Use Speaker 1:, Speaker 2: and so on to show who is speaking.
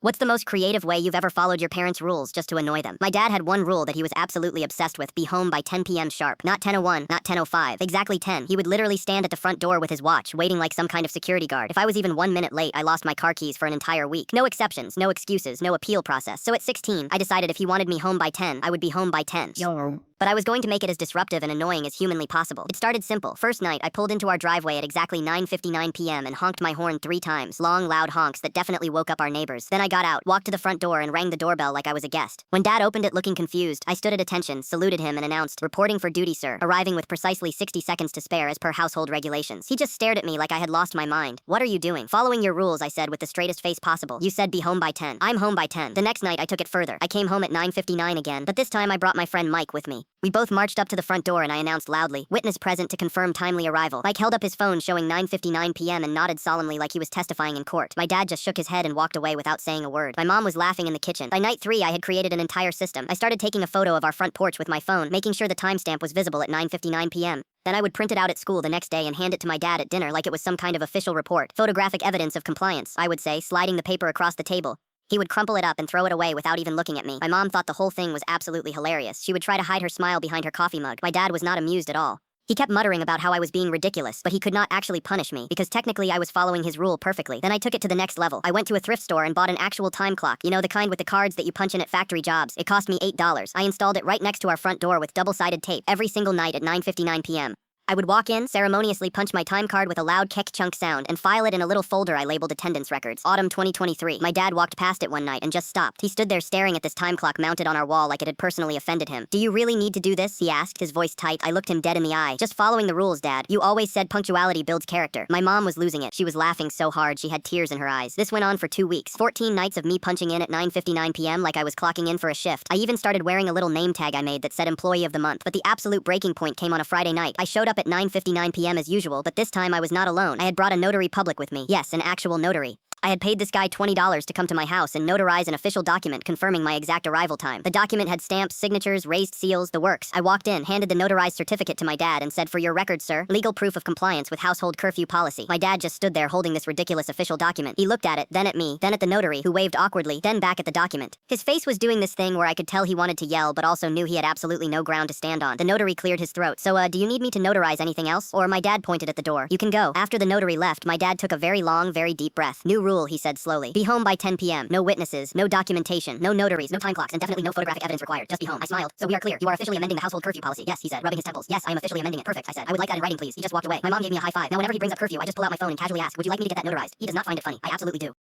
Speaker 1: What's the most creative way you've ever followed your parents' rules just to annoy them? My dad had one rule that he was absolutely obsessed with: be home by 10 p.m. sharp. Not 10:01, not 10:05, exactly 10. He would literally stand at the front door with his watch, waiting like some kind of security guard. If I was even 1 minute late, I lost my car keys for an entire week. No exceptions, no excuses, no appeal process. So at 16, I decided if he wanted me home by 10, I would be home by 10.
Speaker 2: Yo.
Speaker 1: But I was going to make it as disruptive and annoying as humanly possible. It started simple. First night, I pulled into our driveway at exactly 9:59 p.m. and honked my horn 3 times. Long, loud honks that definitely woke up our neighbors. Then I got out, walked to the front door, and rang the doorbell like I was a guest. When Dad opened it looking confused, I stood at attention, saluted him, and announced, "Reporting for duty, sir," arriving with precisely 60 seconds to spare as per household regulations. He just stared at me like I had lost my mind. "What are you doing?" "Following your rules," I said with the straightest face possible. "You said be home by 10. I'm home by 10. The next night, I took it further. I came home at 9:59 again, but this time I brought my friend Mike with me. We both marched up to the front door and I announced loudly, "Witness present to confirm timely arrival." Mike held up his phone showing 9:59 p.m. and nodded solemnly like he was testifying in court. My dad just shook his head and walked away without saying a word. My mom was laughing in the kitchen. By night 3, I had created an entire system. I started taking a photo of our front porch with my phone, making sure the timestamp was visible at 9:59 p.m. Then I would print it out at school the next day and hand it to my dad at dinner like it was some kind of official report. Photographic evidence of compliance, I would say, sliding the paper across the table. He would crumple it up and throw it away without even looking at me. My mom thought the whole thing was absolutely hilarious. She would try to hide her smile behind her coffee mug. My dad was not amused at all. He kept muttering about how I was being ridiculous, but he could not actually punish me, because technically I was following his rule perfectly. Then I took it to the next level. I went to a thrift store and bought an actual time clock. You know, the kind with the cards that you punch in at factory jobs. It cost me $8. I installed it right next to our front door with double-sided tape every single night at 9:59 p.m. I would walk in, ceremoniously punch my time card with a loud kek-chunk sound, and file it in a little folder I labeled attendance records. Autumn 2023. My dad walked past it one night and just stopped. He stood there staring at this time clock mounted on our wall like it had personally offended him. "Do you really need to do this?" he asked, his voice tight. I looked him dead in the eye. "Just following the rules, Dad. You always said punctuality builds character." My mom was losing it. She was laughing so hard she had tears in her eyes. This went on for 2 weeks. 14 nights of me punching in at 9:59 p.m. like I was clocking in for a shift. I even started wearing a little name tag I made that said Employee of the Month. But the absolute breaking point came on a Friday night. I showed up at 9:59 p.m. as usual, but this time I was not alone. I had brought a notary public with me. Yes, an actual notary. I had paid this guy $20 to come to my house and notarize an official document confirming my exact arrival time. The document had stamps, signatures, raised seals, the works. I walked in, handed the notarized certificate to my dad, and said, "For your record, sir, legal proof of compliance with household curfew policy." My dad just stood there holding this ridiculous official document. He looked at it, then at me, then at the notary, who waved awkwardly, then back at the document. His face was doing this thing where I could tell he wanted to yell, but also knew he had absolutely no ground to stand on. The notary cleared his throat. "So, do you need me to notarize anything else?" Or my dad pointed at the door. "You can go." After the notary left, my dad took a very long, very deep breath. "New rule," he said slowly. "Be home by 10 p.m. No witnesses, no documentation, no notaries, no time clocks, and definitely no photographic evidence required. Just be home." I smiled. "So we are clear. You are officially amending the household curfew policy." "Yes," he said, rubbing his temples. "Yes, I am officially amending it." "Perfect," I said. "I would like that in writing, please." He just walked away. My mom gave me a high five. Now whenever he brings up curfew, I just pull out my phone and casually ask, "Would you like me to get that notarized?" He does not find it funny. I absolutely do.